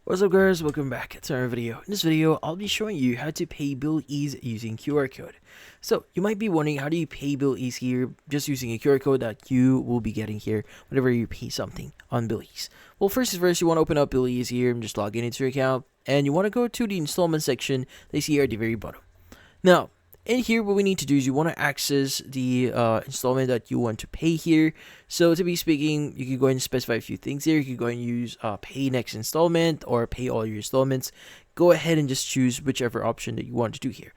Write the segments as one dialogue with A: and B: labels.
A: What's up guys, welcome back to our video. In this video, I'll be showing you how to pay BillEase using QR code. So you might be wondering, how do you pay BillEase here just using a QR code that you will be getting here whenever you pay something on BillEase? Well, first, you want to open up BillEase here and just log into your account, and you want to go to the installment section they see here at the very bottom. Now, in here, what we need to do is you want to access the installment that you want to pay here. So to be speaking, you can go and specify a few things here. You can go and use pay next installment or pay all your installments. Go ahead and just choose whichever option that you want to do here.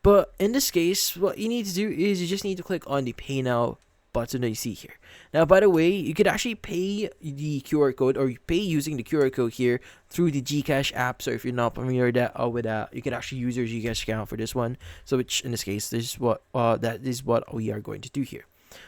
A: But in this case, what you need to do is you just need to click on the pay now button that you see here. Now, by the way, you could actually pay the QR code or pay using the QR code here through the Gcash app. So if you're not familiar with that, you can actually use your Gcash account for this one. So which in this case, this is what that is what we are going to do here.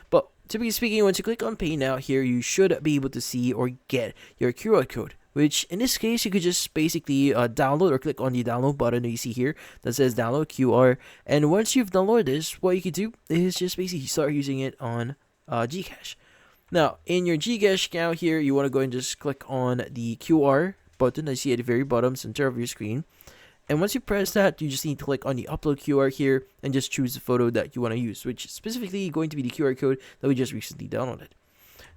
A: But to be speaking, once you click on pay now here, you should be able to see or get your QR code, which in this case, you could just basically download or click on the download button that you see here that says download QR. And once you've downloaded this, what you could do is just basically start using it on Gcash. Now, in your Gcash account here, you want to go and just click on the QR button that you see at the very bottom center of your screen. And once you press that, you just need to click on the upload QR here and just choose the photo that you want to use, which is specifically going to be the QR code that we just recently downloaded.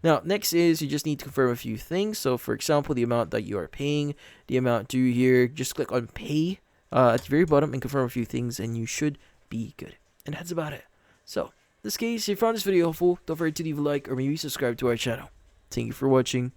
A: Now, next is you just need to confirm a few things. So, for example, the amount that you are paying, the amount due here, just click on pay at the very bottom and confirm a few things, and you should be good. And that's about it. So, in this case, if you found this video helpful, don't forget to leave a like or maybe subscribe to our channel. Thank you for watching.